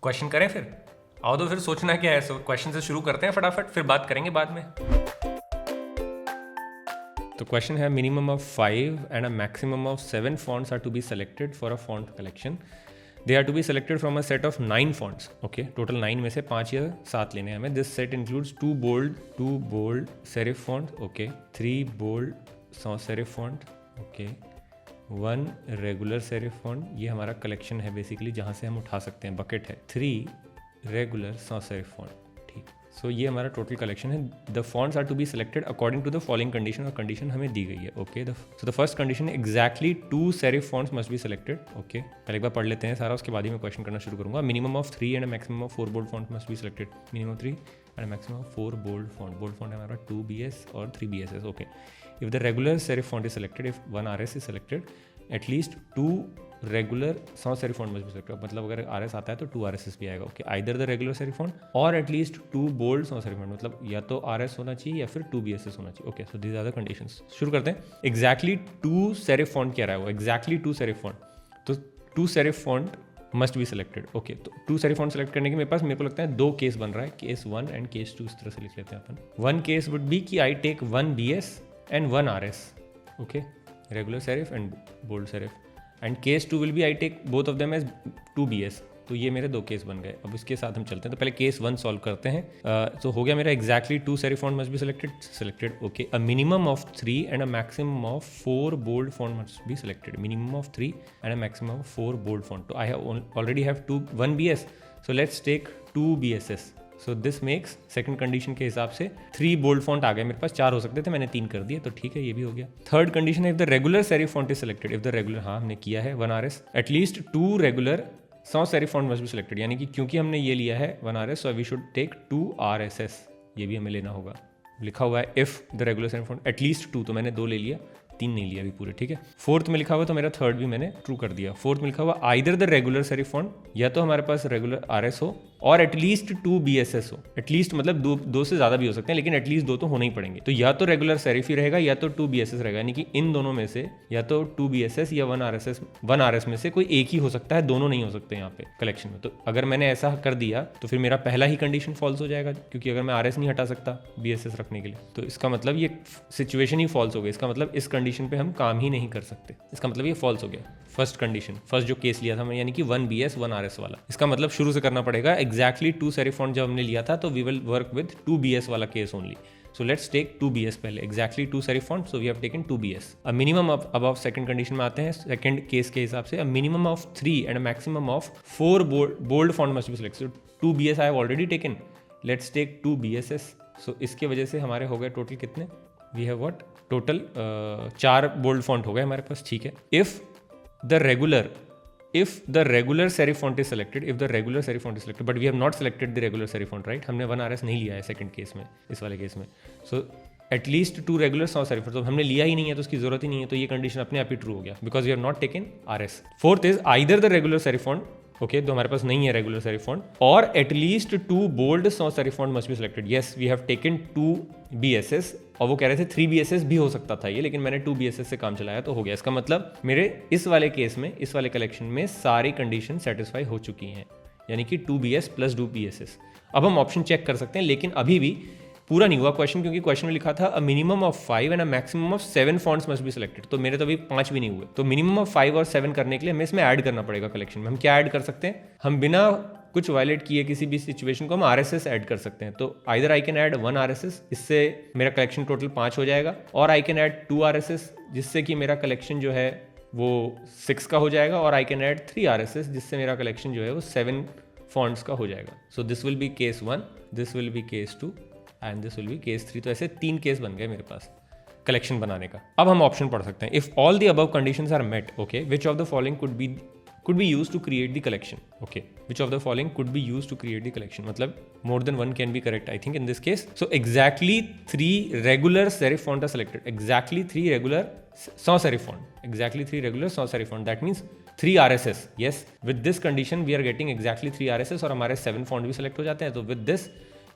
Question करें फिर? आओ तो फिर सोचना क्या है, सो क्वेश्चन से शुरू करते हैं फटाफट, फिर बात करेंगे बाद में। तो क्वेश्चन है minimum of 5 and a maximum of 7 fonts are to be selected for a font collection. They are to be selected from a set of 9 fonts. Okay, total 9 में से 5 या 7 लेने हैं हमें। This set includes 2 bold serif font, okay, 3 bold sans serif font, okay, 1 regular serif font. ये हमारा collection है basically, जहाँ से हम उठा सकते हैं, बकेट है। 3 रेगुलर sans serif फॉन्ट, ठीक। सो ये हमारा टोटल कलेक्शन है। The fonts are to be selected according to the following condition, और कंडीशन हमें दी गई है। Okay, so the first condition है exactly 2 serif fonts must be selected. Okay, पहले एक बार पढ़ लेते हैं सारा, उसके बाद ही मैं क्वेश्चन करना शुरू करूंगा। Minimum of 3 and maximum of 4 bold font must be selected. Minimum 3 and maximum of 4 bold font. Bold font है हमारा 2 BS और 3 BSS। Okay, if the regular serif font is selected, if 1 RS is selected, at least 2 regular sans serif font must be selected. मतलब अगर RS आता है तो 2 RSS भी आएगा। Okay, either the regular serif font और at least 2 bold sans serif font, मतलब या तो RS होना चाहिए या फिर 2 BSS होना चाहिए। Okay, so these are the conditions. शुरू करते हैं। एग्जैक्टली 2 serif फॉन्ट कह रहा है वो, एग्जैक्टली 2 serif फॉन्ट। तो 2 serif font must be selected. Okay, तो 2 serif फॉन्ट सेलेक्ट करने के मेरे को लगता है 2 केस बन रहा है, केस 1 एंड केस 2। इस तरह से लिख लेते हैं अपन। 1 केस वुड बी कि I take 1 BS and 1 RS, okay, regular serif and bold serif. And case 2 will be I take both of them as 2 BS। तो ये मेरे 2 केस बन गए। अब इसके साथ हम चलते हैं। तो पहले केस 1 सॉल्व करते हैं। तो हो गया मेरा exactly 2 serif font must be selected. Okay, a minimum of 3 and a maximum of 4 bold font must be selected. Minimum of 3 and a maximum of 4 bold font. तो I have already have 1 BS, so let's take 2 BSS। So this makes, second condition के हिसाब से 3 bold font आ गए मेरे पास। 4 हो सकते थे, मैंने 3 कर दिए, तो ठीक है, ये भी हो गया। थर्ड कंडीशन है if the regular serif font is selected. If the regular, हाँ हमने किया है 1 RS, at least 2 regular sans serif font must be selected. यानी कि क्योंकि हमने ये लिया है 1 RS, so we should take 2 RSS। ये भी हमें लेना होगा। लिखा हुआ है if the regular serif font at least 2, तो मैंने 2 ले लिया, 3 नहीं लिया अभी पूरे, ठीक है। फोर्थ में लिखा हुआ तो मेरा थर्ड भी मैंने ट्रू कर दिया। फोर्थ में लिखा हुआ either the regular serif font, या तो हमारे पास रेगुलर RS हो और एटलीस्ट 2 BSS हो। एटलीस्ट मतलब दो से ज़्यादा भी हो सकते हैं, लेकिन एटलीस्ट 2 तो होना ही पड़ेंगे। तो या तो रेगुलर सेरिफ ही रहेगा या तो 2 BSS रहेगा। यानी कि इन दोनों में से या तो 2 BSS या 1 RS में से कोई एक ही हो सकता है, दोनों नहीं हो सकते यहाँ पे कलेक्शन में। तो अगर मैंने ऐसा कर दिया तो फिर मेरा पहला ही कंडीशन फॉल्स हो जाएगा, क्योंकि अगर मैं RS नहीं हटा सकता BSS रखने के लिए, तो इसका मतलब ये सिचुएशन ही फॉल्स हो गई। इसका मतलब इस कंडीशन पे हम काम ही नहीं कर सकते। इसका मतलब ये फॉल्स हो गया फर्स्ट कंडीशन, फर्स्ट जो केस लिया था मैं, यानी कि 1 BS 1 RS वाला। इसका मतलब शुरू से करना पड़ेगा। एग्जैक्टली 2 serif फॉन्ट जब हमने लिया था तो we will work with 2 BS वाला case only. So let's take 2 BS पहले। Exactly 2 serif font, so we have taken 2 BS। A minimum of, अब सेकंड कंडीशन में आते हैं, सेकंड केस के हिसाब से। A minimum of 3 and maximum of 4 bold font must be selected. 2 BS I have already taken, let's take 2 BSS। So इसके वजह से हमारे हो गए टोटल कितने, we have what, total 4 bold font हो गए हमारे पास, ठीक है। If the regular serif font is selected, if the regular serif font is selected, but we have not selected the regular serif font, right? हमने 1 RS नहीं लिया है सेकंड केस में, इस वाले केस में। So at least 2 regular sans serif font, तो हमने लिया ही नहीं है तो उसकी जरूरत ही नहीं है। तो ये कंडीशन अपने आप ही ट्रू हो गया, because we have not taken RS। Fourth is either the regular serif font, okay, तो हमारे पास नहीं है रेगुलर serif font, और at least 2 bold sans serif font must be selected. Yes, we have taken 2 BSS, और वो कह रहे थे 3 BSS भी हो सकता था ये, लेकिन मैंने 2 BSS से काम चलाया तो हो गया। इसका मतलब मेरे इस वाले केस में, इस वाले कलेक्शन में सारी कंडीशन सेटिस्फाई हो चुकी हैं, यानी कि 2 BS प्लस 2 BSS। अब हम ऑप्शन चेक कर सकते हैं, लेकिन अभी भी पूरा नहीं हुआ क्वेश्चन, क्योंकि क्वेश्चन में लिखा था अ minimum of 5 and a maximum of 7 fonts must be selected. तो मेरे तो अभी 5 भी नहीं हुए। तो मिनिमम ऑफ 5 और 7 करने के लिए हमें इसमें ऐड करना पड़ेगा कलेक्शन में। हम क्या ऐड कर सकते हैं, हम बिना कुछ वायलेट किए किसी भी सिचुएशन को हम RSS ऐड कर सकते हैं। तो either I can add 1 RSS, इससे मेरा कलेक्शन टोटल 5 हो जाएगा, और आई कैन ऐड 2 RSS, जिससे कि मेरा कलेक्शन जो है वो 6 का हो जाएगा, और आई कैन ऐड 3 RSS, जिससे मेरा कलेक्शन जो है वो 7 फॉन्ट्स का हो जाएगा। So this will be case 1, this will be case 2 and this will be case 3। तो ऐसे 3 केस बन गए मेरे पास कलेक्शन बनाने का। अब हम ऑप्शन पढ़ सकते हैं। If all the above conditions are met, okay, which of the following could be used to create the collection. Okay, which of the following could be used to create the collection? मतलब more than one can be correct, I think, in this case. So exactly 3 regular serif font are selected. Exactly 3 regular sans serif font. Exactly 3 regular sans serif font. That means 3 RSS. Yes, with this condition we are getting exactly 3 RSS, और हमारे 7 font भी select हो जाते हैं। तो with this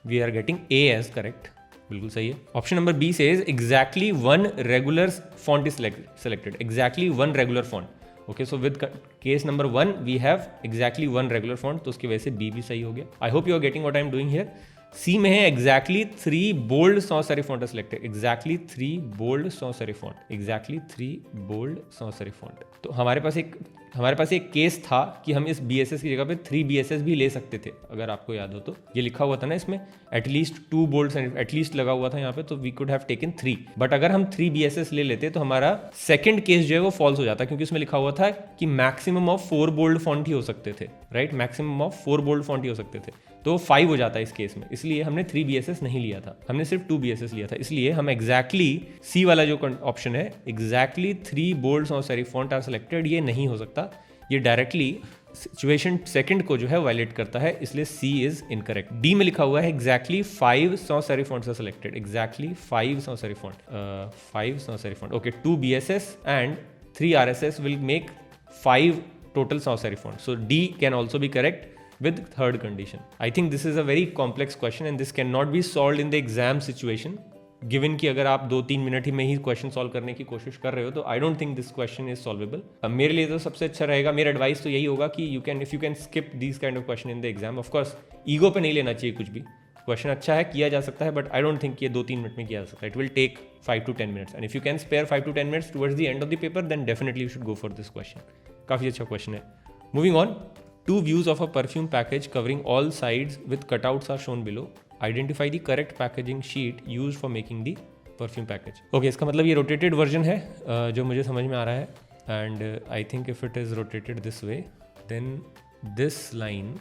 we are getting A as correct. बिल्कुल सही है। Option number B says exactly 1 regular font is selected. Exactly 1 regular font. Okay, so with case number 1 we have exactly 1 regular font, तो उसकी वजह से बी भी सही हो गया. I hope you are getting what I am doing here. C में है exactly 3 bold sans serif font selected. Exactly 3 bold sans serif font. Exactly 3 bold sans serif font. तो हमारे पास एक केस था कि हम इस BSS की जगह पे 3 BSS भी ले सकते थे. अगर आपको याद हो तो ये लिखा हुआ था ना इसमें, एटलीस्ट 2 बोल्ड एटलीस्ट लगा हुआ था यहाँ पे, तो we could have taken 3. But अगर हम 3 BSS ले लेते तो हमारा सेकंड केस जो है वो फॉल्स हो जाता, क्योंकि उसमें लिखा हुआ था कि मैक्सिमम ऑफ 4 बोल्ड फॉन्ट ही हो सकते थे. Right, maximum of 4 bold font ही हो सकते थे, तो 5 हो जाता है इस केस में. इसलिए हमने 3 BSS नहीं लिया था, हमने सिर्फ 2 BSS लिया था. इसलिए हम एग्जैक्टली सी वाला जो ऑप्शन है, exactly 3 bold sans serif font are selected, ये नहीं हो सकता. ये डायरेक्टली सिचुएशन सेकंड को जो है वायलेट करता है, इसलिए सी इज इनकरेक्ट. डी में लिखा हुआ है exactly 5 sans serif fonts are selected. Exactly 5 sans serif font, 5 sans serif font. Okay, 2 BSS and 3 RSS will make 5 total sans serif fonts. So D can also be correct with third condition. I think this is a very complex question and this cannot be solved in the exam situation. Given कि अगर आप 2-3 minute ही में ही question solve करने की कोशिश कर रहे हो, तो I don't think this question is solvable. मेरे लिए तो सबसे अच्छा रहेगा, मेरा एडवाइस तो यही होगा कि if you can skip this kind of question in the exam. Of course ego पे नहीं लेना चाहिए कुछ भी. क्वेश्चन अच्छा है, किया जा सकता है, बट आई डोंट थिंक ये 2-3 मिनट में किया जा सकता है. It will take 5 to 10 minutes, and if you can spare 5 to 10 minutes towards the end of the paper, then definitely you should go for this question. काफ़ी अच्छा question है. Moving on, 2 views of a perfume package covering all sides with cutouts are shown below. Identify the correct packaging sheet used for making the perfume package. Okay, इसका मतलब ये rotated version है जो मुझे समझ में आ रहा है. And I think if it is rotated this way, then this line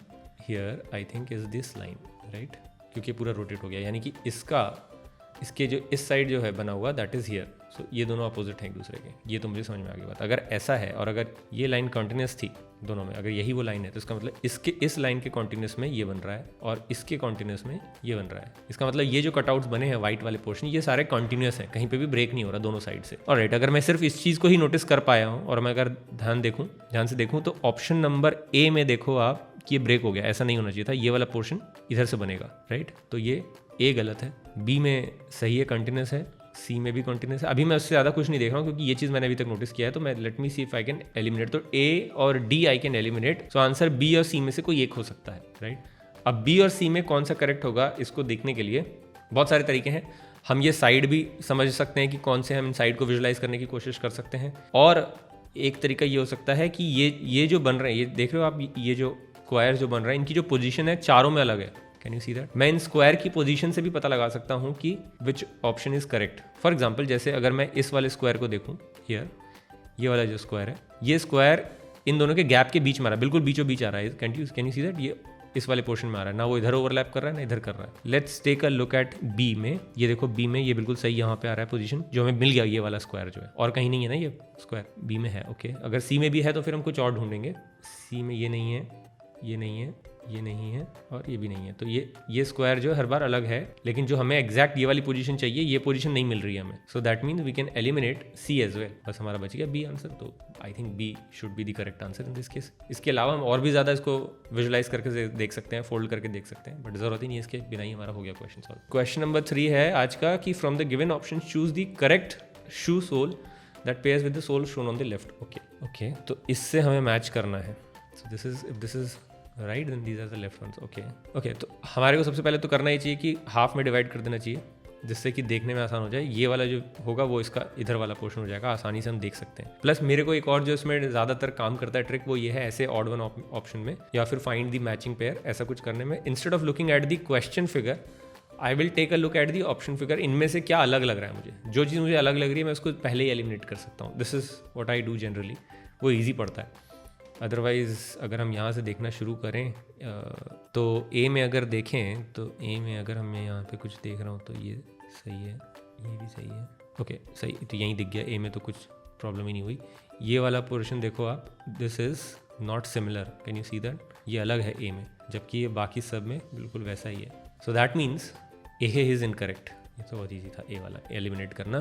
here I think is this line, right, क्योंकि पूरा रोटेट हो गया, यानी कि इसके जो इस साइड जो है बना हुआ दैट इज़ हियर. सो ये दोनों अपोजिट हैं एक दूसरे के. ये तो मुझे समझ में आ गई बात. अगर ऐसा है और अगर ये लाइन कॉन्टिन्यूस थी दोनों में, अगर यही वो लाइन है, तो इसका मतलब इस लाइन के कॉन्टिन्यूस में ये बन रहा है और इसके कॉन्टिन्यूस में ये बन रहा है. इसका मतलब ये जो कटआउट्स बने हैं वाइट वाले पोर्शन, ये सारे कॉन्टिन्यूस हैं, कहीं पे भी ब्रेक नहीं हो रहा दोनों साइड से. ऑलराइट, अगर मैं सिर्फ इस चीज़ को ही नोटिस कर पाया हूँ और मैं अगर ध्यान से देखूँ तो ऑप्शन नंबर ए में देखो आप कि ये ब्रेक हो गया. ऐसा नहीं होना चाहिए था, ये वाला पोर्शन इधर से बनेगा, राइट. तो ये ए गलत है, बी में सही है, कंटिन्यूस है, सी में भी कंटिन्यूस है. अभी मैं उससे ज़्यादा कुछ नहीं देख रहा हूँ क्योंकि ये चीज़ मैंने अभी तक नोटिस किया है. तो मैं let me see if I can eliminate. तो ए और D I can eliminate. So answer B और सी में से कोई एक हो सकता है, राइट. अब बी और सी में कौन सा करेक्ट होगा, इसको देखने के लिए बहुत सारे तरीके हैं. हम ये साइड भी समझ सकते हैं कि कौन से हम इन साइड को विजुलाइज करने की कोशिश कर सकते हैं. और एक तरीका ये हो सकता है कि ये जो बन रहे हैं, ये देख रहे हो आप, ये जो स्क्वायर जो बन रहा है, इनकी जो पोजीशन है चारों में अलग है. Can you see that? मैं इन स्क्वायर की पोजीशन से भी पता लगा सकता हूँ कि which option is correct. For example, जैसे अगर मैं इस वाले स्क्वायर को देखूँ हियर, ये वाला जो स्क्वायर है, ये स्क्वायर इन दोनों के गैप के बीच में आ रहा है, बिल्कुल बीचों बीच आ रहा है. Can you see that? ये इस वाले पोर्शन में आ रहा है ना, वो इधर ओवरलैप कर रहा है ना इधर कर रहा है. Let's take a look at B में. ये देखो बी में ये बिल्कुल सही यहाँ पे आ रहा है पोजीशन, जो हमें मिल गया ये वाला स्क्वायर जो है, और कहीं नहीं है ना, ये स्क्वायर बी में है. ओके, अगर सी में भी है तो फिर हम कुछ और ढूंढेंगे. सी में ये नहीं है, ये नहीं है, ये नहीं है और ये भी नहीं है. तो ये स्क्वायर जो हर बार अलग है, लेकिन जो हमें एग्जैक्ट ये वाली पोजीशन चाहिए, ये पोजीशन नहीं मिल रही है हमें. So that means we can eliminate C as well. बस हमारा बच गया बी आंसर. तो I think B should be the correct answer in this case. इसके अलावा हम और भी ज़्यादा इसको विजुलाइज करके देख सकते हैं, फोल्ड करके देख सकते हैं, बट ज़रूरत ही नहीं है, इसके बिना ही हमारा हो गया क्वेश्चन सॉल्व. क्वेश्चन नंबर 3 है आज का कि from the given option choose the correct shoe sole that pairs with the sole shown on the left. Okay, तो इससे हमें मैच करना है. So this is right, then these are the left ones. Okay, तो हमारे को सबसे पहले तो करना ही चाहिए कि हाफ में डिवाइड कर देना चाहिए, जिससे कि देखने में आसान हो जाए. ये वाला जो होगा वो इसका इधर वाला पोर्शन हो जाएगा, आसानी से हम देख सकते हैं. प्लस मेरे को एक और जो इसमें ज़्यादातर काम करता है ट्रिक, वो ये है ऐसे ऑड वन ऑप्शन में या फिर फाइंड द मैचिंग पेयर, ऐसा कुछ करने में, instead of looking at the question figure, I will take a look at the option figure. इनमें से क्या अलग लग रहा है मुझे, जो चीज़ मुझे अलग लग रही है मैं उसको पहले ही एलिमिनेट कर सकता हूँ. This is what I do generally. वो ईजी पड़ता है. अदरवाइज़ अगर हम यहाँ से देखना शुरू करें तो ए में अगर देखें तो ए में अगर मैं यहाँ पे कुछ देख रहा हूँ तो ये सही है, ये भी सही है. ओके, सही, तो यहीं दिख गया. ए में तो कुछ प्रॉब्लम ही नहीं हुई. ये वाला पोर्शन देखो आप, this is not similar. Can you see that? ये अलग है ए में, जबकि ये बाकी सब में बिल्कुल वैसा ही है. सो that means A is incorrect. ये तो बहुत ईजी था ए वाला एलिमिनेट करना.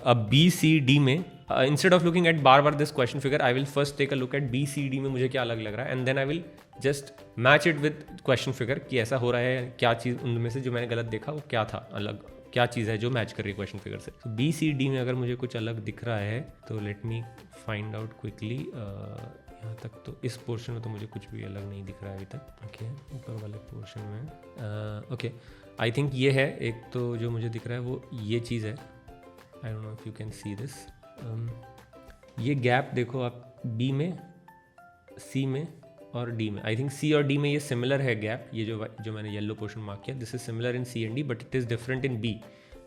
अब बी सी डी में instead of looking at bar this question figure, I will first take a look at B C D में मुझे क्या अलग लग रहा है, and then I will just match it with question figure कि ऐसा हो रहा है क्या चीज़ उनमें से जो मैंने गलत देखा वो क्या था अलग क्या चीज़ है जो मैच कर रही है क्वेश्चन फिगर से। तो बी सी डी में अगर मुझे कुछ अलग दिख रहा है तो let me find out quickly. यहाँ तक तो इस पोर्शन में तो मुझे कुछ भी अलग नहीं दिख रहा है अभी तक। ओके, ऊपर वाले पोर्शन में ओके, आई थिंक ये है एक तो जो मुझे दिख रहा है वो ये चीज़ है। I don't know if you can see this. ये गैप देखो आप बी में, सी में और डी में। आई थिंक सी और डी में ये सिमिलर है गैप, ये जो मैंने येलो पोर्शन मार्क किया, this is similar in C and D but it is different in B.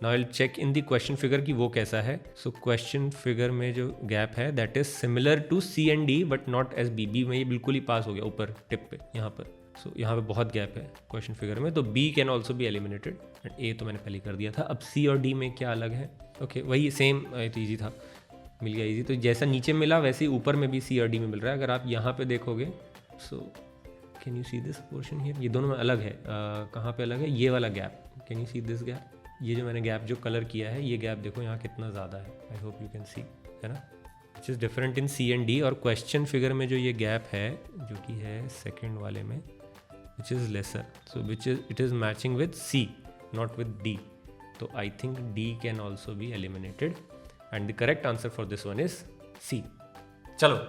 Now I will check in the question figure कि वो कैसा है। सो क्वेश्चन फिगर में जो गैप है that is similar to C and D but not as B. B में ये बिल्कुल ही पास हो गया ऊपर टिप पे यहाँ पर। सो यहाँ पे बहुत गैप है क्वेश्चन फिगर में, तो B can also be eliminated and A तो मैंने पहले कर दिया था। अब सी और डी में क्या अलग है? ओके, वही सेम, तो ईजी था, मिल गया ईजी। तो जैसा नीचे मिला वैसे ही ऊपर में भी सी और डी में मिल रहा है। अगर आप यहाँ पे देखोगे, so can you see this portion here, ये दोनों में अलग है। कहाँ पे अलग है? ये वाला gap, can you see this gap? ये जो मैंने गैप जो कलर किया है, ये गैप देखो यहाँ कितना ज़्यादा है। I hope you can see, है ना, which is different in C and D. और क्वेश्चन फिगर में जो ये गैप है जो कि है सेकेंड वाले में, which is lesser, so which is it is matching with C not with D. तो I think D can also be eliminated and the correct answer for this one is C. चलो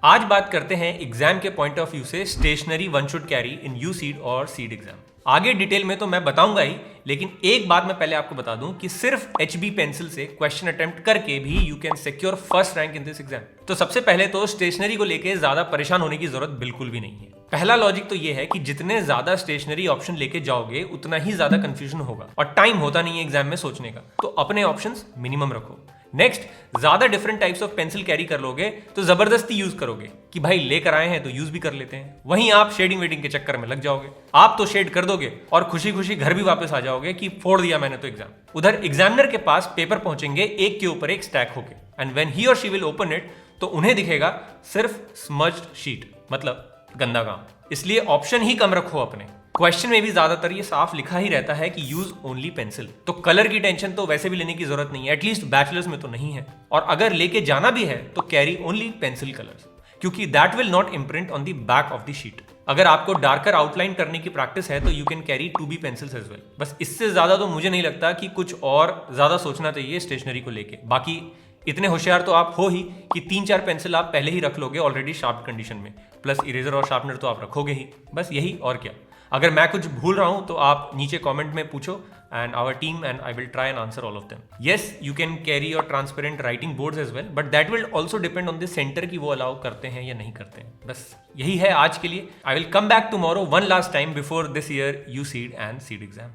आज बात करते हैं exam के point of view से stationery one should carry in you सीड और सीड एग्जाम। आगे डिटेल में तो मैं बताऊंगा ही, लेकिन एक बात मैं पहले आपको बता दूं कि सिर्फ HB पेंसिल से क्वेश्चन अटेम्प्ट करके भी you can secure first rank in this exam. तो सबसे पहले तो स्टेशनरी को लेके ज्यादा परेशान होने की जरूरत बिल्कुल भी नहीं है। पहला लॉजिक तो ये है कि जितने ज्यादा स्टेशनरी ऑप्शन लेके जाओगे उतना ही ज्यादा कंफ्यूजन होगा और टाइम होता नहीं है एग्जाम में सोचने का, तो अपने ऑप्शंस मिनिमम रखो। नेक्स्ट, ज्यादा different types of pencil carry कर लोगे तो जबरदस्ती यूज करोगे कि भाई लेकर आए हैं तो यूज भी कर लेते हैं, वहीं आप शेडिंग वेडिंग के चक्कर में लग जाओगे। आप तो शेड कर दोगे और खुशी खुशी घर भी वापस आ जाओगे कि फोड़ दिया मैंने तो एग्जाम। उधर एग्जामिनर के पास पेपर पहुंचेंगे एक के ऊपर एक स्टैक होके, एंड व्हेन ही और शी विल ओपन इट तो उन्हें दिखेगा सिर्फ स्मज्ड शीट, मतलब गंदा काम। इसलिए ऑप्शन ही कम रखो अपने। क्वेश्चन में भी ज्यादातर ये साफ लिखा ही रहता है कि यूज ओनली पेंसिल, तो कलर की टेंशन तो वैसे भी लेने की जरूरत नहीं है, एटलीस्ट बैचलर्स में तो नहीं है। और अगर लेके जाना भी है तो कैरी ओनली पेंसिल कलर्स, क्योंकि that will not imprint on the back of the sheet. अगर आपको डार्कर आउटलाइन करने की प्रैक्टिस है तो you can carry 2B pencils as well. बस इससे ज्यादा तो मुझे नहीं लगता कि कुछ और ज्यादा सोचना चाहिए स्टेशनरी को लेके। बाकी इतने होशियार तो आप हो ही कि 3-4 पेंसिल आप पहले ही रख लोगे ऑलरेडी शार्प कंडीशन में, प्लस इरेजर और शार्पनर तो आप रखोगे ही, बस यही और क्या। अगर मैं कुछ भूल रहा हूं तो आप नीचे कमेंट में पूछो and our team and I will try and answer all of them. Yes, you can carry your transparent writing boards as well, but that will also depend on the centre की वो allow करते हैं या नहीं करते हैं। बस यही है आज के लिए। I will come back tomorrow one last time before this year you seed and seed exam.